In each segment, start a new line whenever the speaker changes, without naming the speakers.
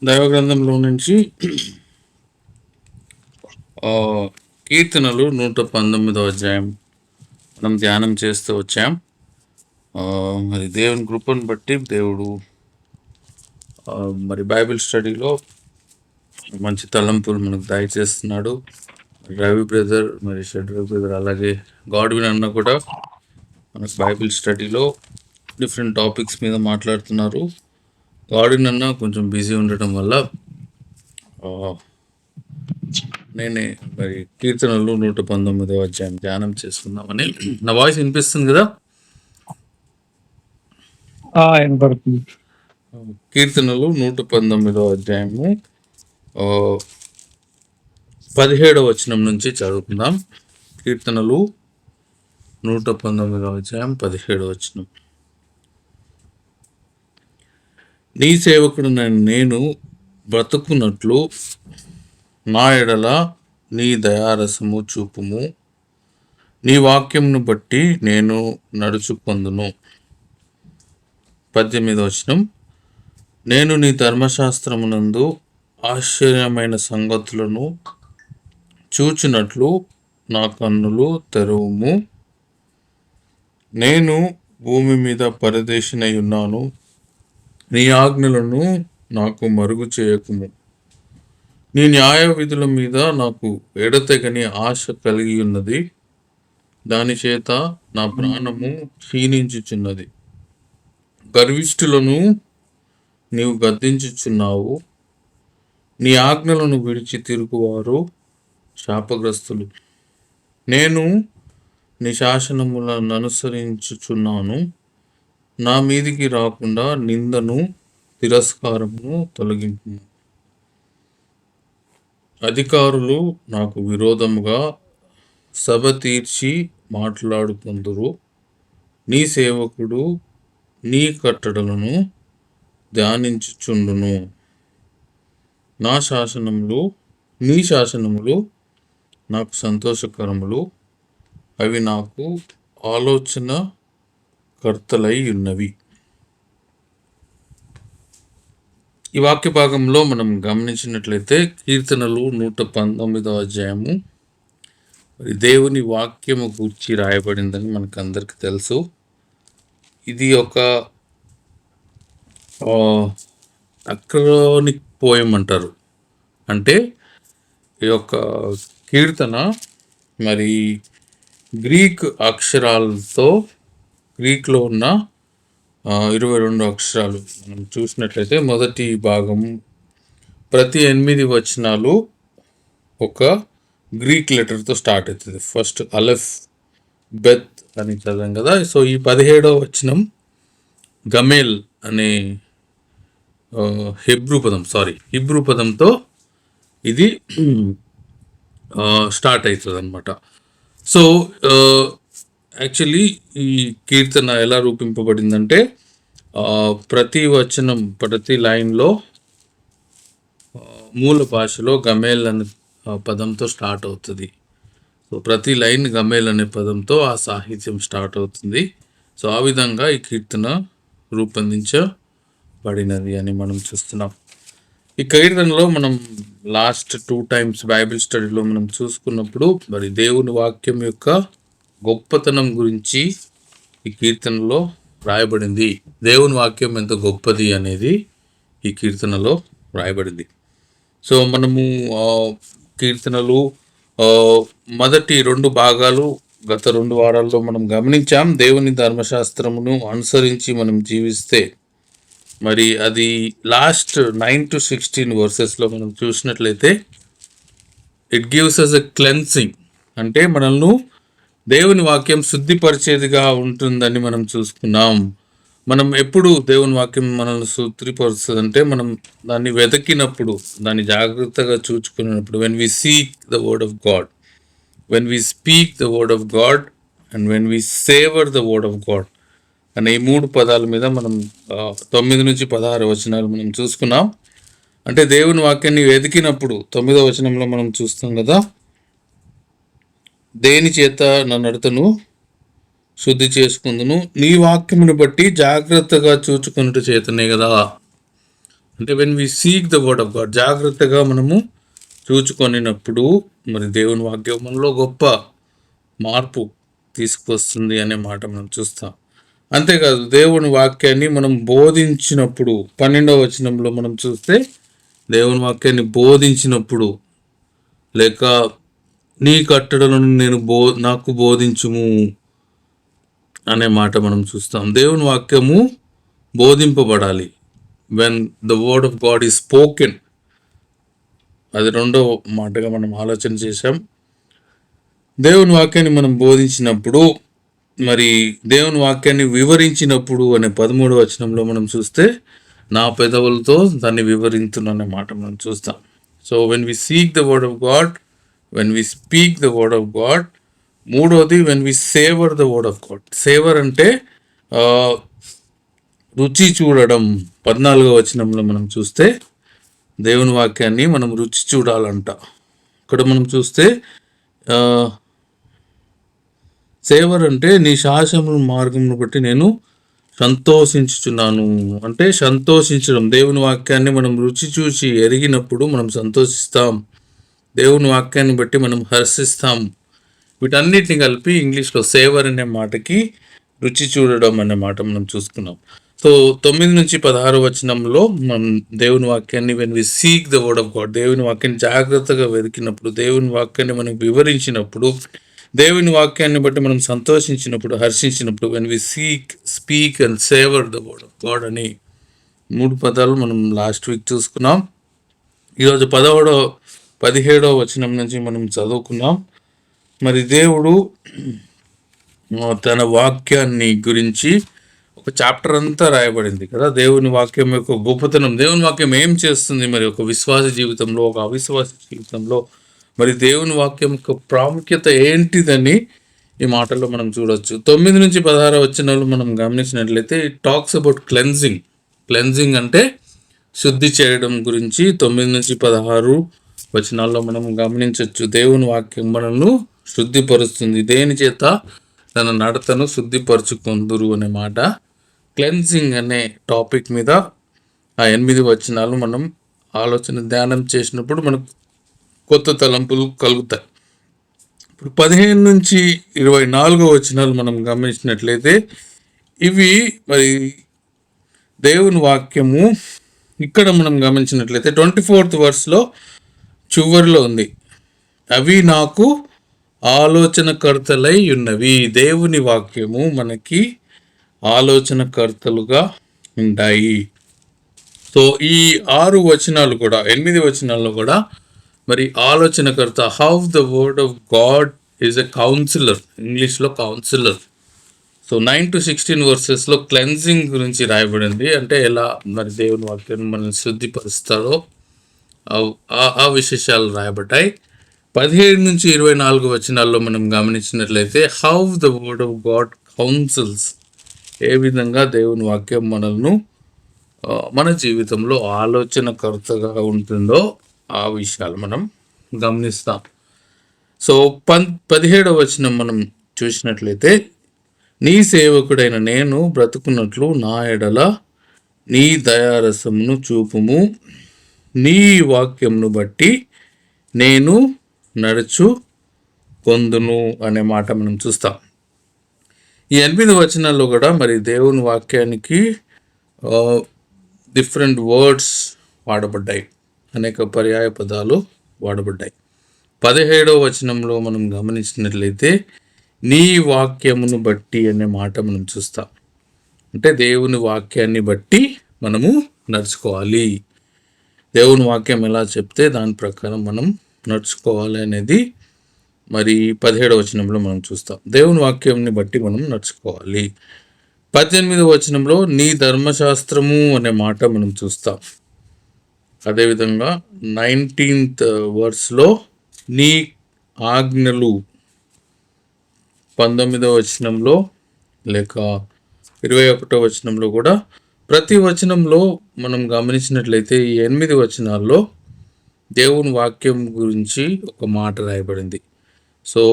దైవ గ్రంథంలో నుంచి కీర్తనలు 119వ అధ్యాయం మనం ధ్యానం చేస్తూ వచ్చాం. మరి దేవుని కృపను బట్టి దేవుడు మరి బైబిల్ స్టడీలో మంచి తలంపులు మనకు దయచేస్తున్నాడు. రవి బ్రదర్, మరి షడ్ర బ్రదర్, అలాగే గాడ్విన్ అన్న కూడా మనకు బైబిల్ స్టడీలో డిఫరెంట్ టాపిక్స్ మీద మాట్లాడుతున్నారు. గాడ్విన్ అన్న కొంచెం బిజీ ఉండటం వల్ల నేనే మరి కీర్తనలు 119వ అధ్యాయం ధ్యానం చేసుకుందామని. నా వాయిస్ వినిపిస్తుంది కదా?
వినపడుతుంది.
కీర్తనలు 119వ అధ్యాయము 17వ వచనం నుంచి చదువుకుందాం. కీర్తనలు 119వ అధ్యాయం 17వ వచనం. నీ సేవకుడు నేను బ్రతుకున్నట్లు నా ఎడల నీ దయారసము చూపుము, నీ వాక్యంను బట్టి నేను నడుచుకొందును. 18వ వచనం. నేను నీ ధర్మశాస్త్రమునందు ఆశ్చర్యమైన సంగతులను చూచినట్లు నా కన్నులు తెరువుము. నేను భూమి మీద పరదేశినై ఉన్నాను, నీ ఆజ్ఞలను నాకు మరుగు చేయకుము. నీ న్యాయ విధుల మీద నాకు ఎడతెగని ఆశ కలిగి ఉన్నది, దాని చేత నా ప్రాణము క్షీణించుచున్నది. గర్విష్ఠులను నీవు గద్దించుచున్నావు, నీ ఆజ్ఞలను విడిచి తిరుగువారు శాపగ్రస్తులు. నేను నీ శాసనములను అనుసరించుచున్నాను, నా మీదికి రాకుండా నిందను తిరస్కారమును తొలగింపు. అధికారులు నాకు విరోధముగా సభ తీర్చి మాట్లాడుకుందురు. నీ సేవకుడు నీ కట్టడలను ధ్యానించుచుండును. నీ శాసనములు నాకు సంతోషకరములు, అవి నాకు ఆలోచన కర్తలై ఉన్నవి. ఈ వాక్య భాగంలో మనం గమనించినట్లయితే కీర్తనలు 119వ అధ్యాయము మరి దేవుని వాక్యము గూర్చి రాయబడిందని మనకు అందరికి తెలుసు. ఇది ఒక అక్రోనిక్ పోయం అంటారు. అంటే ఈ యొక్క కీర్తన మరి గ్రీక్ అక్షరాలతో, గ్రీక్లో ఉన్న 22 అక్షరాలు మనం చూసినట్లయితే మొదటి భాగం ప్రతి 8 వచనాలు ఒక గ్రీక్ లెటర్తో స్టార్ట్ అవుతుంది. ఫస్ట్ అలెఫ్ బెత్ అని చదివాం కదా. సో ఈ 17వ వచనం గమేల్ అనే హిబ్రూ పదంతో ఇది స్టార్ట్ అవుతుంది అనమాట. సో యాక్చువల్లీ ఈ కీర్తన ఎలా రూపింపబడిందంటే ప్రతి వచనం, ప్రతి లైన్లో మూల భాషలో గమేల్ అనే పదంతో స్టార్ట్ అవుతుంది. సో ప్రతి లైన్ గమేల్ అనే పదంతో ఆ సాహిత్యం స్టార్ట్ అవుతుంది. సో ఆ విధంగా ఈ కీర్తన రూపొందించబడినది అని మనం చూస్తున్నాం. ఈ కీర్తనలో మనం లాస్ట్ 2 times బైబిల్ స్టడీలో మనం చూసుకున్నప్పుడు మరి దేవుని వాక్యం యొక్క గొప్పతనం గురించి ఈ కీర్తనలో రాయబడింది. దేవుని వాక్యం ఎంత గొప్పది అనేది ఈ కీర్తనలో రాయబడింది. సో మనము కీర్తనలు మొదటి 2 భాగాలు గత 2 వారాల్లో మనం గమనించాం. దేవుని ధర్మశాస్త్రమును అనుసరించి మనం జీవిస్తే మరి అది లాస్ట్ 9 to 16 వర్సెస్లో మనం చూసినట్లయితే it gives us a cleansing. అంటే మనల్ని దేవుని వాక్యం శుద్ధిపరిచేదిగా ఉంటుందని మనం చూసుకున్నాం. మనం ఎప్పుడు దేవుని వాక్యం మనల్ని శుద్ధిపరుస్తుంది అంటే మనం దాన్ని వెతికినప్పుడు, దాన్ని జాగ్రత్తగా చూచుకున్నప్పుడు, when we seek the word of God, when we speak the word of God and when we savour the word of God అనే ఈ 3 పదాల మీద మనం 9 నుంచి 16 వచనాలు మనం చూసుకున్నాం. అంటే దేవుని వాక్యాన్ని వెతికినప్పుడు 9వ వచనంలో మనం చూస్తాం కదా, దేని చేత నా నడతను శుద్ధి చేసుకుందును, నీ వాక్యమును బట్టి జాగ్రత్తగా చూచుకున్నట్టు చేతనే కదా. అంటే when we seek the word of God, జాగ్రత్తగా మనము చూచుకొనినప్పుడు మరి దేవుని వాక్యం మనలో గొప్ప మార్పు తీసుకొస్తుంది అనే మాట మనం చూస్తాం. అంతేకాదు దేవుని వాక్యాన్ని మనం బోధించినప్పుడు 12వ వచనంలో మనం చూస్తే దేవుని వాక్యాన్ని బోధించినప్పుడు లేక నీ కట్టడలను నాకు బోధించుము అనే మాట మనం చూస్తాం. దేవుని వాక్యము బోధింపబడాలి. When the word of God is spoken, అది రెండో మాటగా మనం ఆలోచన చేశాం. దేవుని వాక్యాన్ని మనం బోధించినప్పుడు మరి దేవుని వాక్యాన్ని వివరించినప్పుడు అనే 13వ వచనంలో మనం చూస్తే నా పెదవులతో దాన్ని వివరించును అనే మాట మనం చూస్తాం. So when we seek the word of God, when we speak the word of God. మూడోది when we savour the word of God. Savour అంటే రుచి చూడడం. 14వ వచనంలో మనం చూస్తే దేవుని వాక్యాన్ని మనం రుచి చూడాలంట. ఇక్కడ మనం చూస్తే సేవర్ అంటే నీ శాసనముల మార్గమును బట్టి నేను సంతోషించుచున్నాను. అంటే సంతోషించడం. దేవుని వాక్యాన్ని మనం రుచి చూసి ఎరిగినప్పుడు మనం సంతోషిస్తాం. దేవుని వాక్యాన్ని బట్టి మనం హర్షిస్తాం. వీటన్నిటిని కలిపి ఇంగ్లీష్లో సేవర్ అనే మాటకి రుచి చూడడం అనే మాట మనం చూసుకున్నాం. సో 9 నుంచి 16 వచనంలో మనం దేవుని వాక్యాన్ని when we seek the word of God, దేవుని వాక్యాన్ని జాగ్రత్తగా వెతికినప్పుడు, దేవుని వాక్యాన్ని మనం వివరించినప్పుడు, దేవుని వాక్యాన్ని బట్టి మనం సంతోషించినప్పుడు, హర్షించినప్పుడు, when we seek, speak and savour the word of God అని 3 పదాలు మనం లాస్ట్ వీక్ చూసుకున్నాం. ఈరోజు 17వ వచనం నుంచి మనం చదువుకున్నాం. మరి దేవుడు తన వాక్యాన్ని గురించి ఒక చాప్టర్ అంతా రాయబడింది కదా. దేవుని వాక్యం యొక్క గొప్పతనం, దేవుని వాక్యం ఏం చేస్తుంది మరి ఒక విశ్వాస జీవితంలో, ఒక అవిశ్వాస జీవితంలో, మరి దేవుని వాక్యం యొక్క ప్రాముఖ్యత ఏంటిదని ఈ మాటల్లో మనం చూడొచ్చు. 9 నుంచి 16 వచనాలు మనం గమనించినట్లయితే it talks about cleansing. Cleansing అంటే శుద్ధి చేయడం గురించి 9 నుంచి 16 వచనాల్లో మనం గమనించవచ్చు. దేవుని వాక్యం మనల్ని శుద్ధిపరుస్తుంది. దేని చేత? తన నడతను శుద్ధిపరచుకొందురు అనే మాట. క్లెన్జింగ్ అనే టాపిక్ మీద ఆ 8 వచనాలు మనం ఆలోచన ధ్యానం చేసినప్పుడు మనకు కొత్త తలంపులు కలుగుతాయి. ఇప్పుడు 15 నుంచి 24 వచనాలు మనం గమనించినట్లయితే ఇవి మరి దేవుని వాక్యము ఇక్కడ మనం గమనించినట్లయితే 24th వర్స్లో చివరిలో ఉంది, అవి నాకు ఆలోచనకర్తలై ఉన్నవి. దేవుని వాక్యము మనకి ఆలోచనకర్తలుగా ఉంటాయి. సో ఈ 6 వచనాలు కూడా, 8 వచనాల్లో కూడా మరి ఆలోచనకర్త, how the word of God is a councillor, ఇంగ్లీష్లో కౌన్సిలర్. సో 9 to 16 వర్సెస్లో క్లెన్జింగ్ గురించి రాయబడింది. అంటే ఎలా మరి దేవుని వాక్యాన్ని మనల్ని శుద్ధిపరుస్తారో ఆ విశేషాలు రాయబడ్డాయి. 17 నుంచి 24 వచనాల్లో మనం గమనించినట్లయితే how the word of God counsels, ఏ విధంగా దేవుని వాక్యం మనల్ని మన జీవితంలో ఆలోచనకర్తగా ఉంటుందో ఆ విషయాలు మనం గమనిస్తాం. సో 17వ వచనం మనం చూసినట్లయితే, నీ సేవకుడైన నేను బ్రతుకున్నట్లు నా ఎడల నీ దయారసమును చూపుము, నీ వాక్యమును బట్టి నేను నడుచుకొందును అనే మాట మనం చూస్తాం. ఈ 8 వచనాల్లో కూడా మరి దేవుని వాక్యానికి డిఫరెంట్ వర్డ్స్ వాడబడ్డాయి, అనేక పర్యాయ పదాలు వాడబడ్డాయి. 17వ వచనంలో మనం గమనించినట్లయితే నీ వాక్యమును బట్టి అనే మాట మనం చూస్తాం. అంటే దేవుని వాక్యాన్ని బట్టి మనము నడుచుకోవాలి. దేవుని వాక్యం ఎలా చెప్తే దాని ప్రకారం మనం నడుచుకోవాలి అనేది మరి 17వ వచనంలో మనం చూస్తాం. దేవుని వాక్యంని బట్టి మనం నడుచుకోవాలి. 18వ వచనంలో నీ ధర్మశాస్త్రము అనే మాట మనం చూస్తాం. అదేవిధంగా 19th వర్స్లో నీ ఆజ్ఞలు, 19వ వచనంలో లేక 21వ వచనంలో కూడా ప్రతి వచనంలో మనం గమనించినట్లయితే ఈ 8 వచనాల్లో దేవుని వాక్యం గురించి ఒక మాట రాయబడింది. సో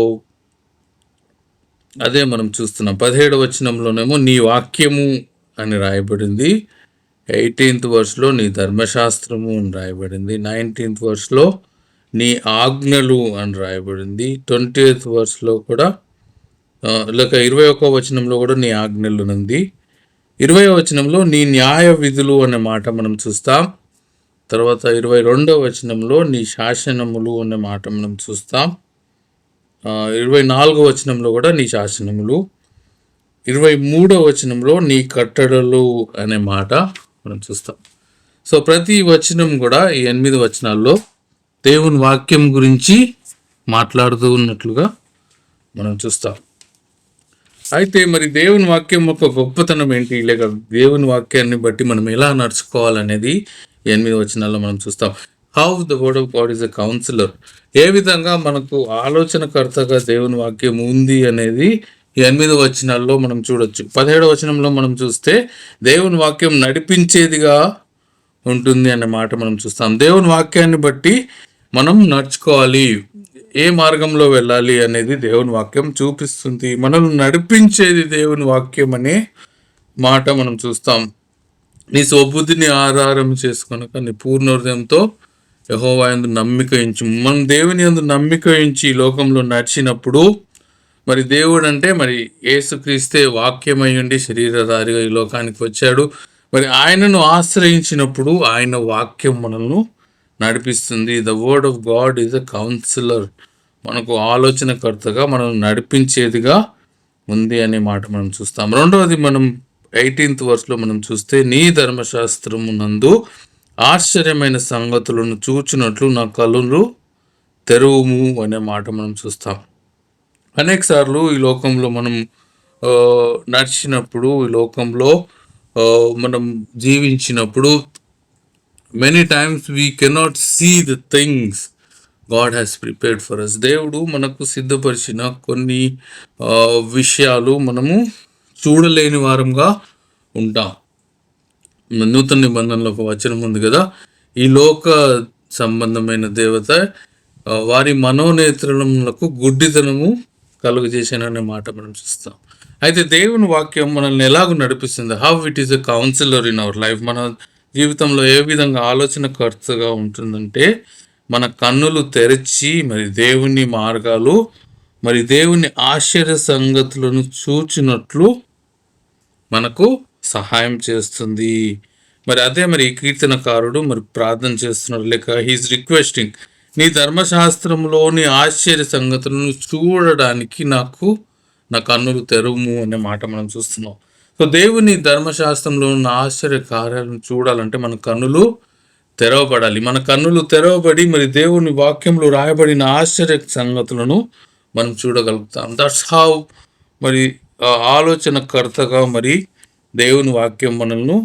అదే మనం చూస్తున్నాం. 17వ వచనంలోనేమో నీ వాక్యము అని రాయబడింది. 18th వర్స్లో నీ ధర్మశాస్త్రము అని రాయబడింది. 19th వర్స్లో నీ ఆజ్ఞలు అని రాయబడింది. 20th వర్స్లో కూడా లేక 21వ వచనంలో కూడా నీ ఆజ్ఞలు ఉంది. 20వ వచనంలో నీ న్యాయ విధులు అనే మాట మనం చూస్తాం. తర్వాత 22వ వచనంలో నీ శాసనములు అనే మాట మనం చూస్తాం. 24వ వచనంలో కూడా నీ శాసనములు, 23వ వచనంలో నీ కట్టడలు అనే మాట మనం చూస్తాం. సో ప్రతి వచనం కూడా ఈ 8 వచనాల్లో దేవుని వాక్యం గురించి మాట్లాడుతూ ఉన్నట్లుగా మనం చూస్తాం. అయితే మరి దేవుని వాక్యం యొక్క గొప్పతనం ఏంటి, లేక దేవుని వాక్యాన్ని బట్టి మనం ఎలా నడుచుకోవాలనేది 8 వచనాల్లో మనం చూస్తాం. How the word of God is a counsellor. ఏ విధంగా మనకు ఆలోచనకర్తగా దేవుని వాక్యం ఉంది అనేది 8 వచనాల్లో మనం చూడొచ్చు. 17వ వచనంలో మనం చూస్తే దేవుని వాక్యం నడిపించేదిగా ఉంటుంది అనే మాట మనం చూస్తాం. దేవుని వాక్యాన్ని బట్టి మనం నడుచుకోవాలి, ఏ మార్గంలో వెళ్ళాలి అనేది దేవుని వాక్యం చూపిస్తుంది. మనల్ని నడిపించేది దేవుని వాక్యం అనే మాట మనం చూస్తాం. నీ స్వబుద్ధిని ఆధారం చేసుకొనక నీ పూర్ణ హృదయంతో యెహోవా యందు నమ్మిక ఉంచు. మనం దేవుని యందు నమ్మిక ఉంచి ఈ లోకంలో నడిచినప్పుడు, మరి దేవుడు అంటే మరి యేసుక్రీస్తే వాక్యమై ఉండి శరీరధారిగా ఈ లోకానికి వచ్చాడు. మరి ఆయనను ఆశ్రయించినప్పుడు ఆయన వాక్యం మనల్ని నడిపిస్తుంది. The word of God is a counsellor. మనకు ఆలోచనకర్తగా మనం నడిపించేదిగా ఉంది అనే మాట మనం చూస్తాం. రెండవది మనం 18th వర్స్లో మనం చూస్తే నీ ధర్మశాస్త్రము నందు ఆశ్చర్యమైన సంగతులను చూచినట్లు నా కళ్ళు తెరువుము అనే మాట మనం చూస్తాం. అనేక సార్లు ఈ లోకంలో మనం నడిచినప్పుడు, ఈ లోకంలో మనం జీవించినప్పుడు many times we cannot see the things God has prepared for us. దేవుడు మనకు సిద్ధపరిచిన కొన్ని విషయాలు మనము చూడలేని వారంగా ఉంటాం. నూతన నిబంధనలో ఒక వచనం ఉంది కదా, ఈ లోక సంబంధమైన దేవత వారి మనోనేత్రములకు గుడ్డితనము కలుగజేసాననే మాట మనం చూస్తాం. అయితే దేవుని వాక్యం మనల్ని ఎలాగో నడిపిస్తుంది. How it is a counsellor in our life. మన జీవితంలో ఏ విధంగా ఆలోచనకర్తగా ఉంటుందంటే, మన కన్నులు తెరిచి మరి దేవుని మార్గాలు, మరి దేవుని ఆశ్చర్య సంగతులను చూచినట్లు మనకు సహాయం చేస్తుంది. మరి అదే మరి ఈ కీర్తనకారుడు మరి ప్రార్థన చేస్తున్నాడు, లేక హీస్ రిక్వెస్టింగ్, నీ ధర్మశాస్త్రంలోని ఆశ్చర్య సంగతులను చూడడానికి నాకు నా కన్నులు తెరుము అనే మాట మనం చూస్తున్నాం. సో దేవుని ధర్మశాస్త్రంలో ఉన్న ఆశ్చర్య కార్యాలను చూడాలంటే మన కన్నులు తెరవబడాలి. మన కన్నులు తెరవబడి మరి దేవుని వాక్యంలో రాయబడిన ఆశ్చర్య సంగతులను మనం చూడగలుగుతాం. దట్స్ హౌ మరి ఆలోచనకర్తగా మరి దేవుని వాక్యం మనల్ని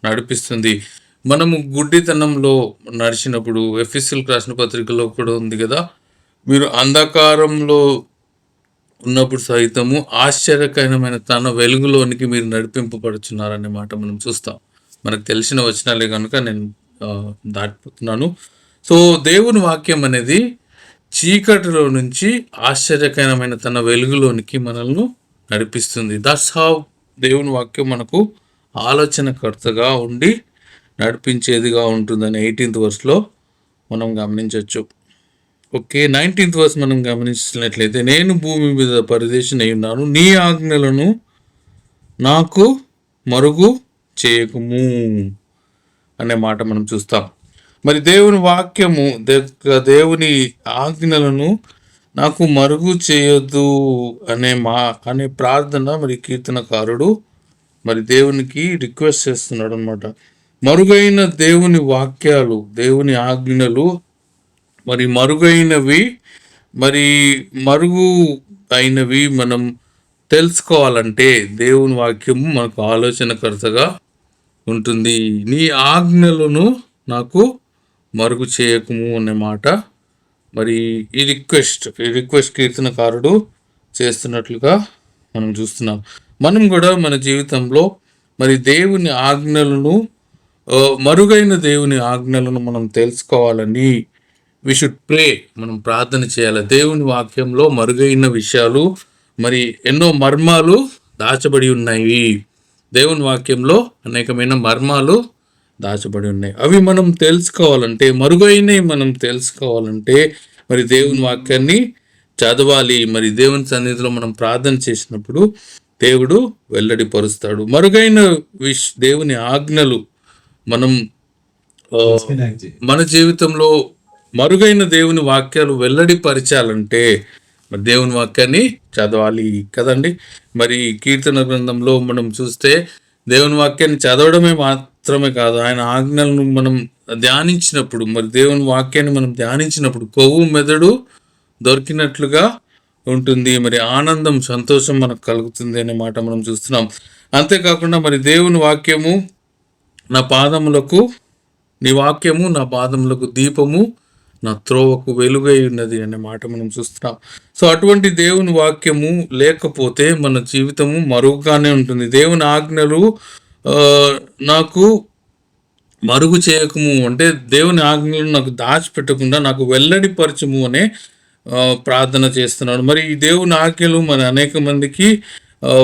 నడిపిస్తుంది. మనము గుడ్డితనంలో నడిచినప్పుడు, ఎఫెసీయులకు రాసిన పత్రికలో కూడా ఉంది కదా, మీరు అంధకారంలో ఉన్నప్పుడు సైతము ఆశ్చర్యకరమైన తన వెలుగులోనికి మీరు నడిపింపబడుచున్నారనే మాట మనం చూస్తాం. మనకు తెలిసిన వచనాలే కనుక నేను దాటిపోతున్నాను. సో దేవుని వాక్యం అనేది చీకటిలో నుంచి ఆశ్చర్యకరమైన తన వెలుగులోనికి మనల్ని నడిపిస్తుంది. దట్స్ హౌ దేవుని వాక్యం మనకు ఆలోచనకర్తగా ఉండి నడిపించేదిగా ఉంటుందని 18th వర్స్లో మనం గమనించవచ్చు. ఓకే, 19th వర్స్ మనం గమనించినట్లయితే, నేను భూమి మీద పరదేశిని అయి ఉన్నాను, నీ ఆజ్ఞలను నాకు మరుగు చేయకుము అనే మాట మనం చూస్తాం. మరి దేవుని వాక్యము, దేవుని ఆజ్ఞలను నాకు మరుగు చేయొద్దు అనే ప్రార్థన మరి కీర్తనకారుడు మరి దేవునికి రిక్వెస్ట్ చేస్తున్నాడు అనమాట. మరుగైన దేవుని వాక్యాలు, దేవుని ఆజ్ఞలు మరి మరుగైనవి, మరి మరుగు అయినవి మనం తెలుసుకోవాలంటే దేవుని వాక్యము మనకు ఆలోచనకర్తగా ఉంటుంది. నీ ఆజ్ఞలను నాకు మరుగు చేయకము అనే మాట మరి ఈ రిక్వెస్ట్ కీర్తనకారుడు చేస్తున్నట్లుగా మనం చూస్తున్నాం. మనం కూడా మన జీవితంలో మరి దేవుని ఆజ్ఞలను, మరుగైన దేవుని ఆజ్ఞలను మనం తెలుసుకోవాలని వి షుడ్ ప్రే, మనం ప్రార్థన చేయాలి. దేవుని వాక్యంలో మరుగైన విషయాలు, మరి ఎన్నో మర్మాలు దాచబడి ఉన్నాయి. దేవుని వాక్యంలో అనేకమైన మర్మాలు దాచబడి ఉన్నాయి. అవి మనం తెలుసుకోవాలంటే, మరుగైనవి మనం తెలుసుకోవాలంటే మరి దేవుని వాక్యాన్ని చదవాలి. మరి దేవుని సన్నిధిలో మనం ప్రార్థన చేసినప్పుడు దేవుడు వెల్లడిపరుస్తాడు. మరుగైన దేవుని ఆజ్ఞలు మనం మన జీవితంలో మరుగైన దేవుని వాక్యాలు వెల్లడిపరచాలంటే మరి దేవుని వాక్యాన్ని చదవాలి కదండి. మరి కీర్తన గ్రంథంలో మనం చూస్తే దేవుని వాక్యాన్ని చదవడమే మాత్రమే కాదు, ఆయన ఆజ్ఞలను మనం ధ్యానించినప్పుడు, మరి దేవుని వాక్యాన్ని మనం ధ్యానించినప్పుడు కొవ్వు మెదడు దొరికినట్లుగా ఉంటుంది. మరి ఆనందం, సంతోషం మనకు కలుగుతుంది అనే మాట మనం చూస్తున్నాం. అంతేకాకుండా మరి దేవుని వాక్యము నా పాదములకు, నీ వాక్యము నా పాదములకు దీపము, నా త్రోవకు వెలుగై ఉన్నది అనే మాట మనం చూస్తున్నాం. సో అటువంటి దేవుని వాక్యము లేకపోతే మన జీవితము మరుగుగానే ఉంటుంది. దేవుని ఆజ్ఞలు నాకు మరుగు చేయకము అంటే దేవుని ఆజ్ఞలు నాకు దాచిపెట్టకుండా నాకు వెల్లడిపరచము అనే ప్రార్థన చేస్తున్నాడు. మరి ఈ దేవుని ఆజ్ఞలు మరి అనేక మందికి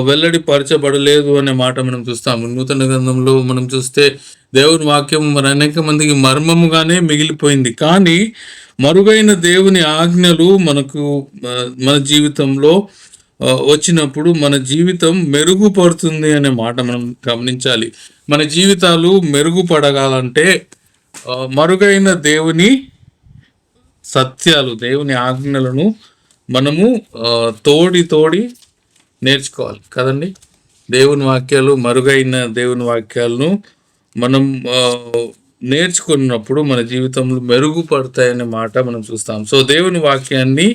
వెల్లడిపరచబడలేదు అనే మాట మనం చూస్తాం. నూతన గ్రంథంలో మనం చూస్తే దేవుని వాక్యం మరి అనేక మందికి మర్మముగానే మిగిలిపోయింది. కానీ మరుగైన దేవుని ఆజ్ఞలు మనకు మన జీవితంలో వచ్చినప్పుడు మన జీవితం మెరుగుపడుతుంది అనే మాట మనం గమనించాలి. మన జీవితాలు మెరుగుపడగాలంటే మరుగైన దేవుని సత్యాలు, దేవుని ఆజ్ఞలను మనము తోడి నేర్చుకోవాలి కదండి. దేవుని వాక్యాలు, మరుగైన దేవుని వాక్యాలను మనం నేర్చుకున్నప్పుడు మన జీవితంలో మెరుగుపడతాయనే మాట మనం చూస్తాం. సో దేవుని వాక్యాన్ని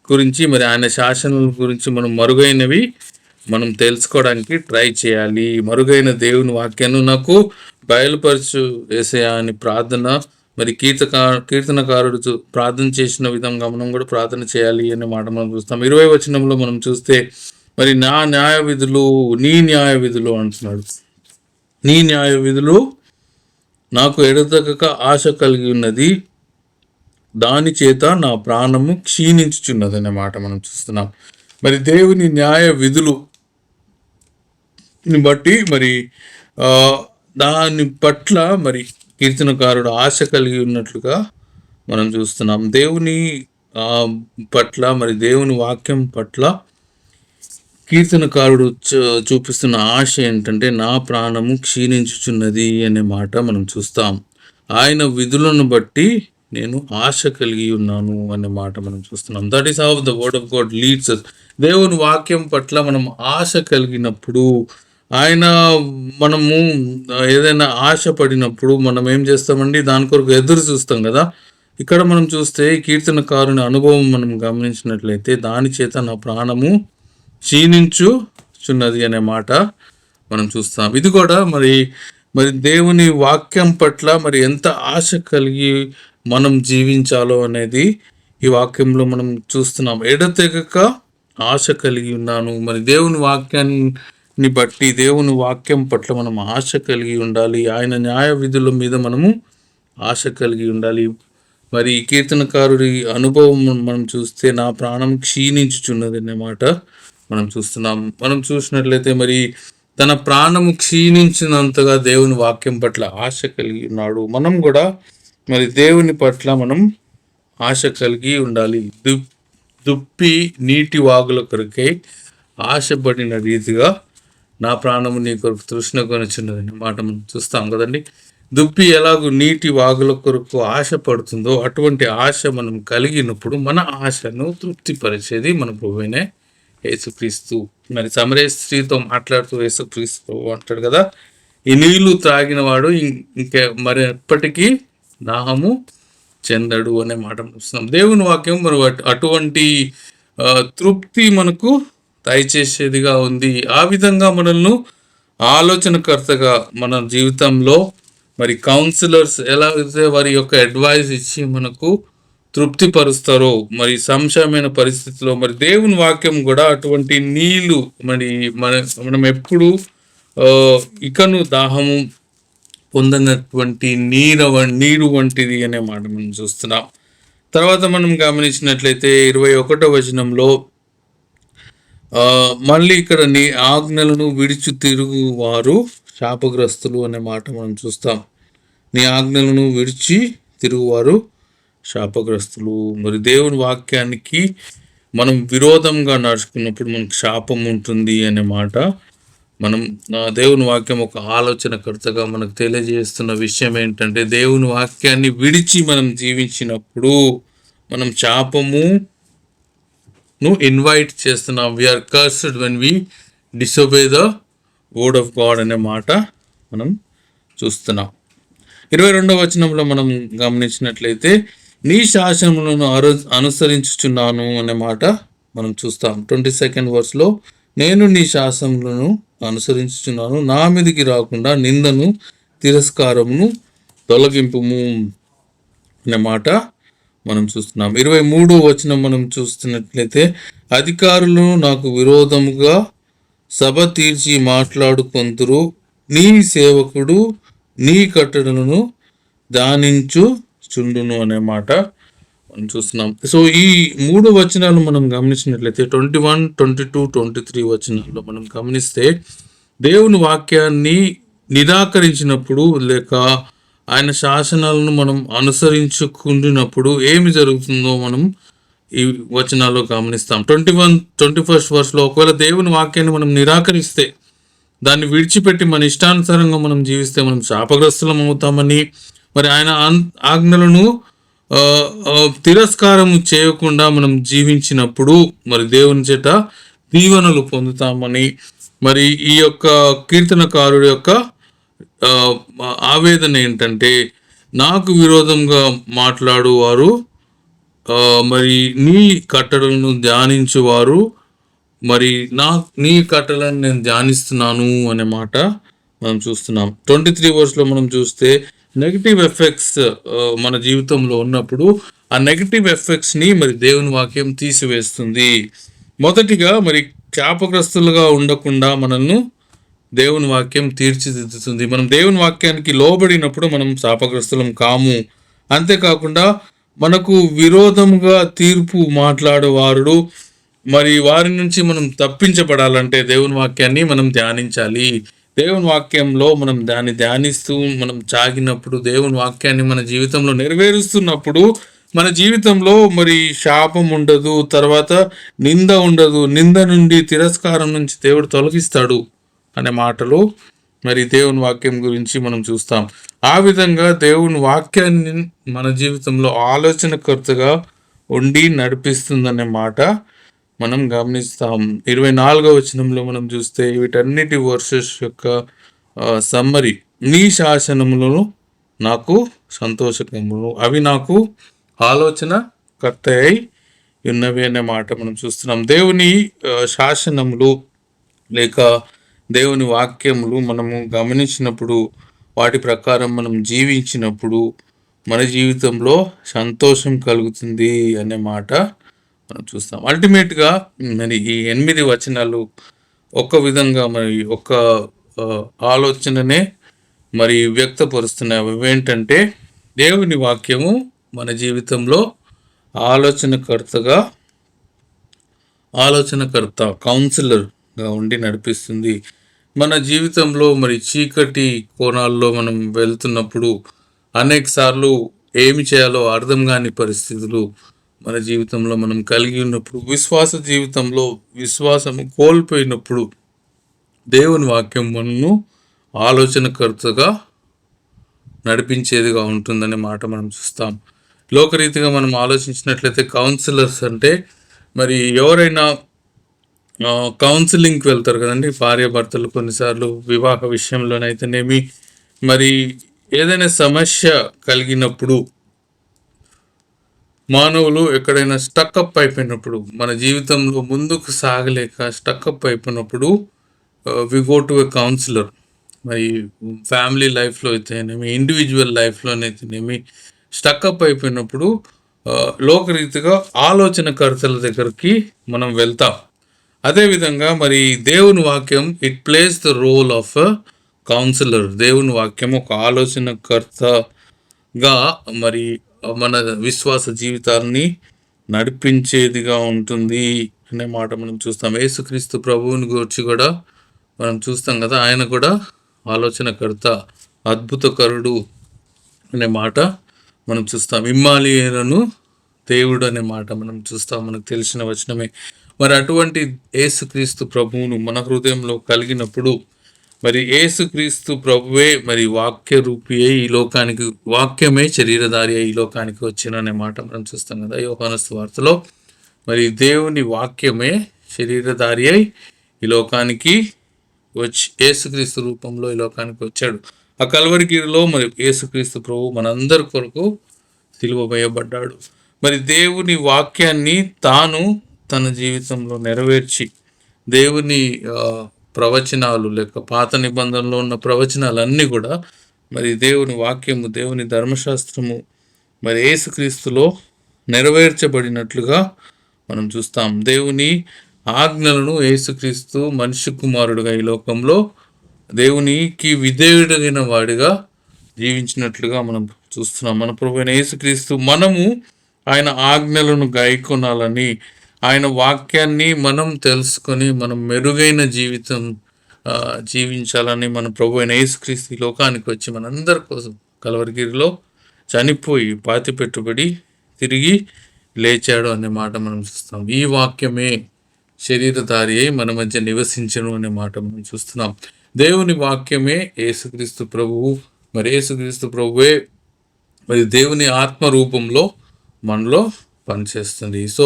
గురించి మరి ఆయన శాసనాల గురించి మనం మరుగైనవి మనం తెలుసుకోవడానికి ట్రై చేయాలి. మరుగైన దేవుని వాక్యాన్ని నాకు బయలుపరచు యేసయ్యా అని ప్రార్థన, మరి కీర్తనకారుడు ప్రార్థన చేసిన విధంగా మనం కూడా ప్రార్థన చేయాలి అనే మాట మనం చూస్తాం. 20వ వచనంలో మనం చూస్తే మరి నా న్యాయ విధులు, నీ న్యాయ విధులు అంటున్నాడు. నీ న్యాయ విధులు నాకు ఎడతెగక ఆశ కలిగి ఉన్నది, దాని చేత నా ప్రాణము క్షీణించుచున్నది అనే మాట మనం చూస్తున్నాం. మరి దేవుని న్యాయ విధులుని బట్టి మరి దాని పట్ల మరి కీర్తనకారుడు ఆశ కలిగి ఉన్నట్లుగా మనం చూస్తున్నాం. దేవుని పట్ల మరి దేవుని వాక్యం పట్ల కీర్తనకారుడు చూపిస్తున్న ఆశ ఏంటంటే నా ప్రాణము క్షీణించుచున్నది అనే మాట మనం చూస్తాం. ఆయన విధులను బట్టి నేను ఆశ కలిగి ఉన్నాను అనే మాట మనం చూస్తున్నాం. That is how the word of God leads us. దేవుని వాక్యం పట్ల మనం ఆశ కలిగినప్పుడు, మనము ఏదైనా ఆశ పడినప్పుడు మనం ఏం చేస్తామండి, దాని కొరకు ఎదురు చూస్తాం కదా. ఇక్కడ మనం చూస్తే కీర్తనకారుని అనుభవం మనం గమనించినట్లయితే దాని చేత నా ప్రాణము క్షీణించుచున్నది అనే మాట మనం చూస్తాం. ఇది కూడా మరి దేవుని వాక్యం పట్ల మరి ఎంత ఆశ కలిగి మనం జీవించాలో అనేది ఈ వాక్యంలో మనం చూస్తున్నాం. ఎడతెగక ఆశ కలిగి ఉన్నాను. మరి దేవుని వాక్యాన్ని బట్టి, దేవుని వాక్యం పట్ల మనం ఆశ కలిగి ఉండాలి. ఆయన న్యాయ విధుల మీద మనము ఆశ కలిగి ఉండాలి. మరి కీర్తనకారుడి అనుభవం మనం చూస్తే నా ప్రాణం క్షీణించుచున్నది అనే మాట మనం చూస్తున్నాం. మనం చూసినట్లయితే మరి తన ప్రాణము క్షీణించినంతగా దేవుని వాక్యం పట్ల ఆశ కలిగి ఉన్నాడు. మనం కూడా మరి దేవుని పట్ల మనం ఆశ కలిగి ఉండాలి. దుప్పి నీటి వాగుల కొరకై ఆశపడిన రీతిగా నా ప్రాణము నీ కొరకు తృష్ణ కొనుచున్నదని మాట మనం చూస్తాం కదండి. దుప్పి ఎలాగో నీటి వాగుల కొరకు ఆశ పడుతుందో అటువంటి ఆశ మనం కలిగినప్పుడు మన ఆశను తృప్తిపరిచేది మన ప్రభువైన యేసుక్రీస్తు. మరి సమరయ స్త్రీతో మాట్లాడుతూ యేసుక్రీస్తు అంటాడు కదా, ఈ నీళ్లు త్రాగిన వాడు ఇంకా మరి ఎప్పటికీ దాహము చెందడు అనే మాట చూస్తున్నాం. దేవుని వాక్యం మరి అటువంటి తృప్తి మనకు దయచేసేదిగా ఉంది. ఆ విధంగా మనల్ని ఆలోచనకర్తగా మన జీవితంలో మరి కౌన్సిలర్స్ ఎలా అయితే వారి యొక్క అడ్వైస్ ఇచ్చి మనకు తృప్తిపరుస్తారో, మరి సంశయమైన పరిస్థితిలో మరి దేవుని వాక్యం కూడా అటువంటి నీళ్లు, మరి మనం ఎప్పుడు ఇకను దాహము పొందినటువంటి నీరు వంటిది అనే మాట మనం చూస్తున్నాం. తర్వాత మనం గమనించినట్లయితే 21వ వచనంలో మళ్ళీ ఇక్కడ నీ ఆజ్ఞలను విడిచి తిరుగు వారు శాపగ్రస్తులు అనే మాట మనం చూస్తాం. నీ ఆజ్ఞలను విడిచి తిరుగువారు శాపగ్రస్తులు. మరి దేవుని వాక్యానికి మనం విరోధంగా నడుచుకున్నప్పుడు మనకు శాపం ఉంటుంది అనే మాట మనం దేవుని వాక్యం ఒక ఆలోచనకర్తగా మనకు తెలియజేస్తున్న విషయం ఏంటంటే, దేవుని వాక్యాన్ని విడిచి మనం జీవించినప్పుడు మనం శాపమును ఇన్వైట్ చేస్తున్నాం. We are cursed when we disobey the word of God అనే మాట మనం చూస్తున్నాం. 22వ వచనంలో మనం గమనించినట్లయితే నీ శాసనములను అనుసరించుచున్నాను అనే మాట మనం చూస్తాం. 22nd వర్స్లో నేను నీ శాసనములను అనుసరించుచున్నాను, నా మీదికి రాకుండా నిందను తిరస్కారమును తొలగింపుము అనే మాట మనం చూస్తున్నాం. 23వ వచనం మనం చూస్తున్నట్లయితే అధికారులను నాకు విరోధముగా సభ తీర్చి మాట్లాడుకొందురు, నీ సేవకుడు నీ కట్టడలను ధ్యానించుచుండును అనే మాట మనం చూస్తున్నాం. సో ఈ 3 వచనాలు మనం గమనించినట్లయితే 21, 22, 23 వచనాల్లో మనం గమనిస్తే దేవుని వాక్యాన్ని నిరాకరించినప్పుడు లేక ఆయన శాసనాలను మనం అనుసరించుకుంటున్నప్పుడు ఏమి జరుగుతుందో మనం ఈ వచనాల్లో గమనిస్తాం. 21st వర్స్లో ఒకవేళ దేవుని వాక్యాన్ని మనం నిరాకరిస్తే, దాన్ని విడిచిపెట్టి మన ఇష్టానుసారంగా మనం జీవిస్తే మనం శాపగ్రస్తులం అవుతామని, మరి ఆయన ఆజ్ఞలను తిరస్కారము చేయకుండా మనం జీవించినప్పుడు మరి దేవుని చేత దీవెనలు పొందుతామని, మరి ఈ యొక్క కీర్తనకారుడి యొక్క ఆవేదన ఏంటంటే, నాకు విరోధంగా మాట్లాడువారు మరి నీ కట్టడలను ధ్యానించువారు, మరి నీ కట్టలను నేను ధ్యానిస్తున్నాను అనే మాట మనం చూస్తున్నాం. 23 వర్స్లో మనం చూస్తే నెగిటివ్ ఎఫెక్ట్స్ మన జీవితంలో ఉన్నప్పుడు ఆ నెగిటివ్ ఎఫెక్ట్స్ని మరి దేవుని వాక్యం తీసివేస్తుంది. మొదటిగా మరి శాపగ్రస్తులుగా ఉండకుండా మనల్ని దేవుని వాక్యం తీర్చిదిద్దుతుంది. మనం దేవుని వాక్యానికి లోబడినప్పుడు మనం శాపగ్రస్తులం కాము. అంతేకాకుండా మనకు విరోధంగా తీర్పు మాట్లాడేవారు మరి వారి నుంచి మనం తప్పించబడాలంటే దేవుని వాక్యాన్ని మనం ధ్యానించాలి. దేవుని వాక్యంలో మనం దాన్ని ధ్యానిస్తూ మనం సాగినప్పుడు, దేవుని వాక్యాన్ని మన జీవితంలో నెరవేరుస్తున్నప్పుడు మన జీవితంలో మరి శాపం ఉండదు, తర్వాత నింద ఉండదు. నింద నుండి, తిరస్కారం నుంచి దేవుడు తొలగిస్తాడు అనే మాటలు మరి దేవుని వాక్యం గురించి మనం చూస్తాం. ఆ విధంగా దేవుని వాక్యాన్ని మన జీవితంలో ఆలోచనకర్తగా ఉండి నడిపిస్తుందనే మాట మనం గమనిస్తాం. 24వ వచనంలో మనం చూస్తే వీటన్నిటి వర్సెస్ యొక్క సమ్మరీ, నీ శాసనములను నాకు సంతోషకరములు, అవి నాకు ఆలోచన కర్త అయి ఉన్నవి అనే మాట మనం చూస్తున్నాం. దేవుని శాసనములు లేక దేవుని వాక్యములు మనము గమనించినప్పుడు, వాటి ప్రకారం మనం జీవించినప్పుడు మన జీవితంలో సంతోషం కలుగుతుంది అనే మాట మనం చూస్తాం. అల్టిమేట్గా మరి ఈ 8 వచనాలు ఒక విధంగా మరి ఒక ఆలోచననే మరి వ్యక్తపరుస్తున్నాయి. అవి ఏంటంటే, దేవుని వాక్యము మన జీవితంలో ఆలోచనకర్త కౌన్సిలర్గా ఉండి నడిపిస్తుంది. మన జీవితంలో మరి చీకటి కోణాల్లో మనం వెళ్తున్నప్పుడు అనేక సార్లు ఏమి చేయాలో అర్థం కాని పరిస్థితులు మన జీవితంలో మనం కలిగి ఉన్నప్పుడు, విశ్వాస జీవితంలో విశ్వాసం కోల్పోయినప్పుడు దేవుని వాక్యం మనను ఆలోచనకర్తగా నడిపించేదిగా ఉంటుందనే మాట మనం చూస్తాం. లోకరీతిగా మనం ఆలోచించినట్లయితే కౌన్సిలర్స్ అంటే మరి ఎవరైనా కౌన్సిలింగ్కి వెళ్తారు కదండి, భార్యాభర్తలు కొన్నిసార్లు వివాహ విషయంలోనైతేనేమి, మరి ఏదైనా సమస్య కలిగినప్పుడు మానవులు ఎక్కడైనా స్టక్అప్ అయిపోయినప్పుడు, మన జీవితంలో ముందుకు సాగలేక స్టక్అప్ అయిపోయినప్పుడు we go to a counsellor. మరి ఫ్యామిలీ లైఫ్లో అయితేనేమి, ఇండివిజువల్ లైఫ్లోనైతేనేమి స్టక్అప్ అయిపోయినప్పుడు లోకరీతిగా ఆలోచనకర్తల దగ్గరికి మనం వెళ్తాం. అదేవిధంగా మరి దేవుని వాక్యం it plays the role of counsellor. దేవుని వాక్యం ఒక ఆలోచనకర్తగా మరి మన విశ్వాస జీవితాన్ని నడిపించేదిగా ఉంటుంది అనే మాట మనం చూస్తాం. యేసుక్రీస్తు ప్రభువుని గురించి కూడా మనం చూస్తాం కదా, ఆయన కూడా ఆలోచనకర్త, అద్భుతకరుడు అనే మాట మనం చూస్తాం. ఇమ్మానుయేలును దేవుడు అనే మాట మనం చూస్తాం, మనకు తెలిసిన వచనమే. మరి అటువంటి యేసుక్రీస్తు ప్రభువును మన హృదయంలో కలిగినప్పుడు మరి యేసుక్రీస్తు ప్రభువే మరి వాక్య రూపి అయి ఈ లోకానికి, వాక్యమే శరీరధారి అయి ఈ లోకానికి వచ్చిన అనే మాట మనం చూస్తాం కదా యోహాను సువార్తలో. మరి దేవుని వాక్యమే శరీరధారి అయి ఈ లోకానికి వచ్చి యేసుక్రీస్తు రూపంలో ఈ లోకానికి వచ్చాడు. ఆ కల్వరిగిరిలో మరి యేసుక్రీస్తు ప్రభు మనందరి కొరకు సిలువ వేయబడ్డాడు. మరి దేవుని వాక్యాన్ని తాను తన జీవితంలో నెరవేర్చి, దేవుని ప్రవచనాలు లేక పాత నిబంధనలో ఉన్న ప్రవచనాలన్నీ కూడా మరి దేవుని వాక్యము, దేవుని ధర్మశాస్త్రము మరి యేసుక్రీస్తులో నెరవేర్చబడినట్లుగా మనం చూస్తాం. దేవుని ఆజ్ఞలను యేసుక్రీస్తు మనిషి కుమారుడుగా ఈ లోకంలో దేవునికి విధేయుడైన వాడిగా జీవించినట్లుగా మనం చూస్తున్నాం. మన ప్రభువైన యేసుక్రీస్తు మనము ఆయన ఆజ్ఞలను గైకొనాలని, ఆయన వాక్యాన్ని మనం తెలుసుకొని మనం మెరుగైన జీవితం జీవించాలని మన ప్రభువైన యేసుక్రీస్తు ఈ లోకానికి వచ్చి మనందరి కోసం కల్వరిగిరిలో చనిపోయి పాతిపెట్టుబడి తిరిగి లేచాడు అనే మాట మనం చూస్తాం. ఈ వాక్యమే శరీరధారి అయి మన మధ్య నివసించను అనే మాట మనం చూస్తున్నాం. దేవుని వాక్యమే యేసుక్రీస్తు ప్రభువు. మరి యేసుక్రీస్తు ప్రభువే మరి దేవుని ఆత్మ రూపంలో మనలో పనిచేస్తుంది. సో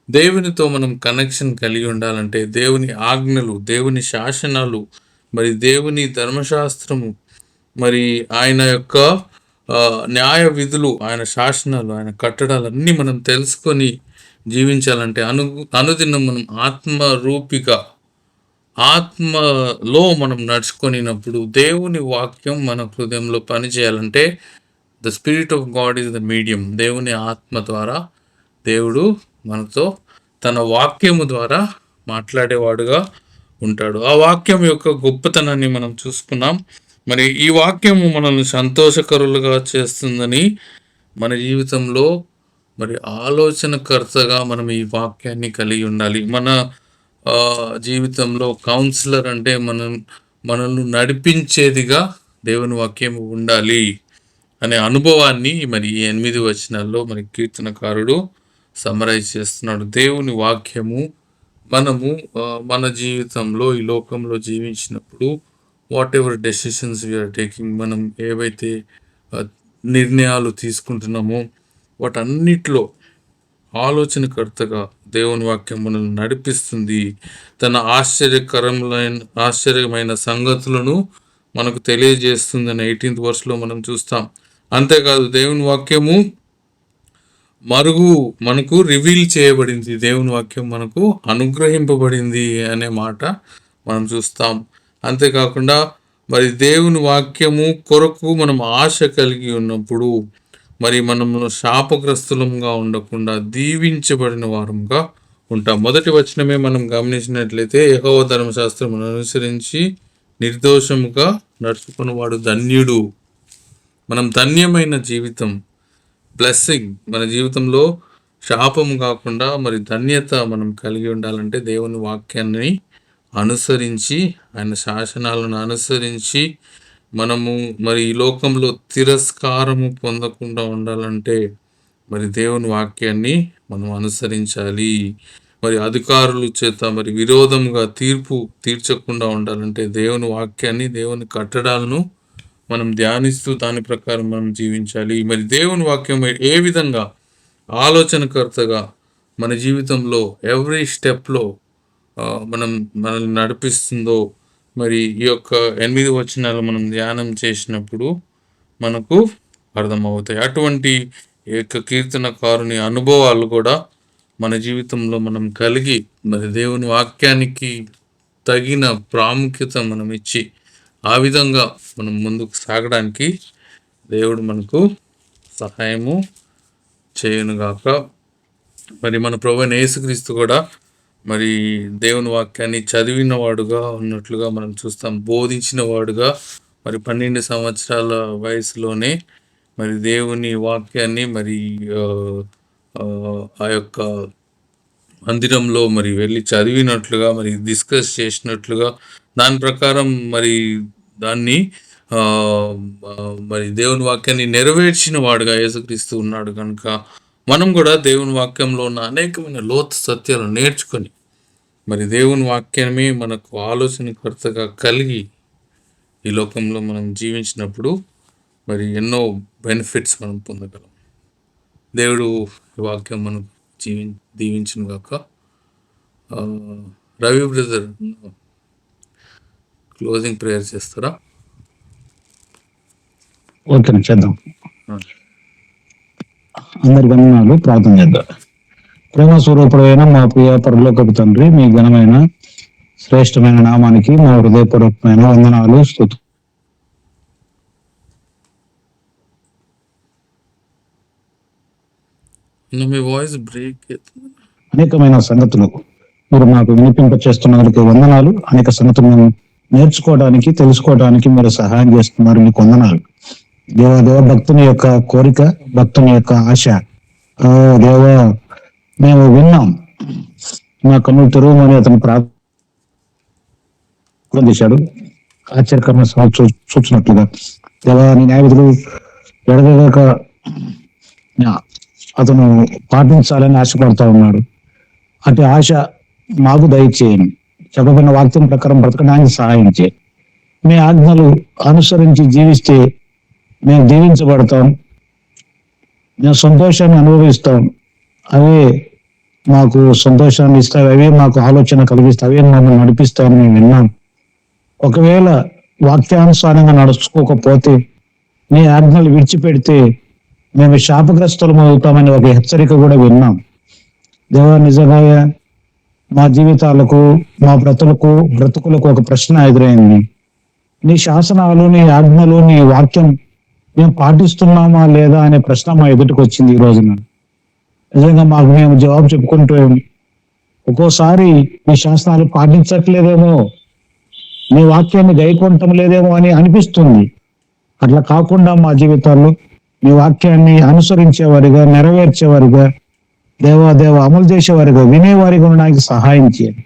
దేవునితో మనం కనెక్షన్ కలిగి ఉండాలంటే దేవుని ఆజ్ఞలు, దేవుని శాసనాలు, మరి దేవుని ధర్మశాస్త్రము, మరి ఆయన యొక్క న్యాయ విధులు, ఆయన శాసనాలు, ఆయన కట్టడాలన్నీ మనం తెలుసుకొని జీవించాలంటే అనుదినం మనం ఆత్మరూపిగా, ఆత్మలో మనం నడుచుకొనినప్పుడు దేవుని వాక్యం మన హృదయంలో పనిచేయాలంటే the spirit of God is the medium. దేవుని ఆత్మ ద్వారా దేవుడు మనతో తన వాక్యము ద్వారా మాట్లాడేవాడుగా ఉంటాడు. ఆ వాక్యం యొక్క గొప్పతనాన్ని మనం చూసుకున్నాం. మరి ఈ వాక్యము మనల్ని సంతోషకరులుగా చేస్తుందని, మన జీవితంలో మరి ఆలోచనకర్తగా మనం ఈ వాక్యాన్ని కలిగి ఉండాలి. మన జీవితంలో కౌన్సిలర్ అంటే మనల్ని నడిపించేదిగా దేవుని వాక్యం ఉండాలి అనే అనుభవాన్ని మరి 8 వచనాల్లో మరి కీర్తనకారుడు సమరైజ్ చేస్తున్నాడు. దేవుని వాక్యము మనము మన జీవితంలో ఈ లోకంలో జీవించినప్పుడు whatever decisions we're taking, మనం ఏవైతే నిర్ణయాలు తీసుకుంటున్నామో వాటన్నిటిలో ఆలోచనకర్తగా దేవుని వాక్యం మనల్ని నడిపిస్తుంది. తన ఆశ్చర్యమైన సంగతులను మనకు తెలియజేస్తుందని 18th verseలో మనం చూస్తాం. అంతేకాదు దేవుని వాక్యము మనకు రివీల్ చేయబడింది, దేవుని వాక్యం మనకు అనుగ్రహింపబడింది అనే మాట మనం చూస్తాం. అంతేకాకుండా మరి దేవుని వాక్యము కొరకు మనం ఆశ కలిగి ఉన్నప్పుడు మరి మనము శాపగ్రస్తులంగా ఉండకుండా దీవించబడిన వారంగా ఉంటాం. మొదటి వచనమే మనం గమనించినట్లయితే, యెహోవా ధర్మశాస్త్రమును అనుసరించి నిర్దోషముగా నడుచుకున్నవాడు ధన్యుడు. మనం ధన్యమైన జీవితం, బ్లెస్సింగ్ మన జీవితంలో శాపము కాకుండా మరి ధన్యత మనం కలిగి ఉండాలంటే దేవుని వాక్యాన్ని అనుసరించి, ఆయన శాసనాలను అనుసరించి మనము మరి ఈ లోకంలో తిరస్కారము పొందకుండా ఉండాలంటే మరి దేవుని వాక్యాన్ని మనం అనుసరించాలి. మరి అధికారుల చేత మరి విరోధంగా తీర్పు తీర్చకుండా ఉండాలంటే దేవుని వాక్యాన్ని, దేవుని కట్టడాలను మనం ధ్యానిస్తూ దాని ప్రకారం మనం జీవించాలి. మరి దేవుని వాక్యం ఏ విధంగా ఆలోచనకర్తగా మన జీవితంలో ఎవ్రీ స్టెప్లో మనల్ని నడిపిస్తుందో మరి ఈ యొక్క 8 వచనాలు మనం ధ్యానం చేసినప్పుడు మనకు అర్థమవుతాయి. అటువంటి యొక్క కీర్తనకారుని అనుభవాలు కూడా మన జీవితంలో మనం కలిగి మరి దేవుని వాక్యానికి తగిన ప్రాముఖ్యత మనం ఇచ్చి ఆ విధంగా మనం ముందుకు సాగడానికి దేవుడు మనకు సహాయము చేయనుగాక. మరి మన ప్రభువైన యేసుక్రీస్తు కూడా మరి దేవుని వాక్యాన్ని చదివిన వాడుగా ఉన్నట్లుగా మనం చూస్తాం, బోధించిన వాడుగా మరి 12 సంవత్సరాల వయసులోనే మరి దేవుని వాక్యాన్ని మరి ఆ యొక్క మందిరంలో మరి వెళ్ళి చదివినట్లుగా, మరి డిస్కస్ చేసినట్లుగా, దాని ప్రకారం మరి దాన్ని ఆ, ఆ, మరి దేవుని వాక్యాన్ని నెరవేర్చిన వాడుగా యేసుక్రీస్తు ఉన్నాడు కనుక మనం కూడా దేవుని వాక్యంలో ఉన్న అనేకమైన లోతు సత్యాలను నేర్చుకొని మరి దేవుని వాక్యమే మనకు ఆలోచనకర్తగా కలిగి ఈ లోకంలో మనం జీవించినప్పుడు మరి ఎన్నో బెనిఫిట్స్ మనం పొందగలం. దేవుడు ఈ వాక్యం మనం దీవించిన గాక. రవి బ్రదర్ క్లోజింగ్ ప్రేయర్ చేస్తారా?
ఓకే, చేద్దాం. అందరికి వందనాలు. ప్రార్థన చేద్దాం. ప్రేమ స్వరూపుడైన మా ప్రియ పరలోకపు తండ్రి, మీ ఘనమైన శ్రేష్టమైన నామానికి మా హృదయపూర్వకమైన వందనాలు, స్తుతి.
మీ వాయిస్ బ్రేక్ అవుతుంది.
అనేకమైన సంగతులు మీరు మాకు వినిపింప చేస్తున్నందుకు వందనాలు. అనేక సంగతులను నేర్చుకోవడానికి, తెలుసుకోవడానికి మీరు సహాయం చేస్తున్నారు, మీకు వందనాలు. దేవ భక్తుని యొక్క కోరిక, భక్తుని యొక్క ఆశ, దేవ మేము విన్నాం, మా కన్నులు తెరవమని అతను ప్రార్థన చేశాడు. ఆశ్చర్యకరమైన చూచినట్లుగా దేవా నీ న్యాయవిధులు ఎడగక అతను పాటించాలని ఆశపడతా ఉన్నాడు. అటు ఆశ మాకు దయచేయండి. చెప్పబడిన వాక్యం ప్రకారం బ్రతకడానికి సహాయం చేయండి. మీ ఆజ్ఞలు అనుసరించి జీవిస్తే మేము దీవించబడతాం, మేము సంతోషాన్ని అనుభవిస్తాం. అవే మాకు సంతోషాన్ని ఇస్తాయి, అవే మాకు ఆలోచన కలిగిస్తాయి, అవే మమ్మల్ని నడిపిస్తాయని మేము విన్నాం. ఒకవేళ వాక్యానుసారంగా నడుచుకోకపోతే, నీ ఆజ్ఞలు విడిచిపెడితే మేము శాపగ్రస్తులం అవుతామని ఒక హెచ్చరిక కూడా విన్నాం. దేవా నిజంగా మా జీవితాలకు, మా బ్రతుకులకు ఒక ప్రశ్న ఎదురైంది. నీ శాసనాలు, నీ ఆజ్ఞలు, నీ వాక్యం మేము పాటిస్తున్నామా లేదా అనే ప్రశ్న మా ఎదుటికి వచ్చింది ఈ రోజున. నిజంగా మాకు మేము జవాబు చెప్పుకుంటూ, ఒక్కోసారి నీ శాసనాలు పాటించట్లేదేమో, నీ వాక్యాన్ని గైకొనటం లేదేమో అని అనిపిస్తుంది. అట్లా కాకుండా మా జీవితాల్లో నీ వాక్యాన్ని అనుసరించేవారిగా, నెరవేర్చేవారిగా, దేవ అమలు చేసేవారిగా, వినేవారిగా ఉండడానికి సహాయం చేయండి.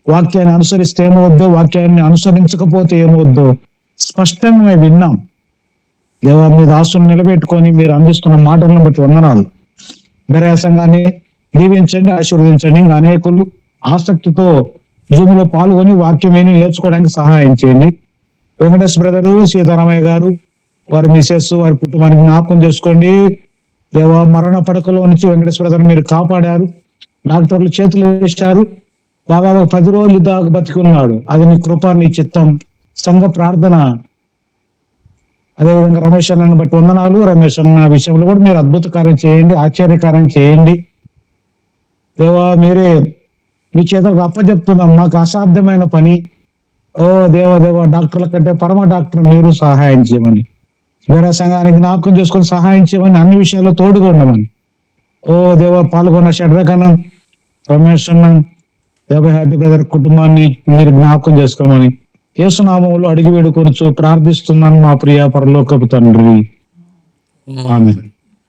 వాక్యాన్ని అనుసరిస్తే ఏమవుద్దో, వాక్యాన్ని అనుసరించకపోతే ఏమవుద్దో స్పష్టంగా మేము విన్నాం. దేవా మీ దాసుని నిలబెట్టుకొని మీరు అందిస్తున్న మాటలను బట్టి వందనాలు. వేరే సంఘాన్ని దీవించండి, ఆశీర్వదించండి. ఇంకా అనేకులు ఆసక్తితో జూమ్లో పాల్గొని వాక్యమేని నేర్చుకోవడానికి సహాయం చేయండి. వెంకటేష్ బ్రదరు, సీతారామయ్య గారు, వారి మిసెస్, వారి కుటుంబానికి జ్ఞాపకం చేసుకోండి. దేవా మరణ పడకలో నుంచి వెంకటేష్ బ్రదర్ మీరు కాపాడారు, డాక్టర్లు చేతులు వేశారు, బాగా 10 రోజులు దాకా బతికి ఉన్నాడు. అది నీ కృప, నీ చిత్తం. సంఘ ప్రార్థన అదేవిధంగా రమేష్ అన్నని బట్టి వందనాలు. రమేష్ అన్న విషయంలో కూడా మీరు అద్భుతకార్యం చేయండి, ఆశ్చర్యకార్యం చేయండి. దేవా మీరే మీ చేతకు అప్పచెప్తున్నాం, మాకు అసాధ్యమైన పని. ఓ దేవ డాక్టర్ల కంటే పరమ డాక్టర్ మీరు సహాయం చేయమని, వేరే సంఘానికి జ్ఞాపకం చేసుకొని సహాయం చేయమని, అన్ని విషయాల్లో తోడుగా ఉండమని. ఓ దేవ పాల్గొన్న షడ్రకనం, రమేష్ అన్న, దేవ హ్యాపీ బ్రదర్ కుటుంబాన్ని మీరు జ్ఞాపకం చేసుకోమని యేసునామములో అడిగి వేడుకొనుచు ప్రార్థిస్తున్నాను మా ప్రియ పరలోకపు తండ్రి. ఆమేన్.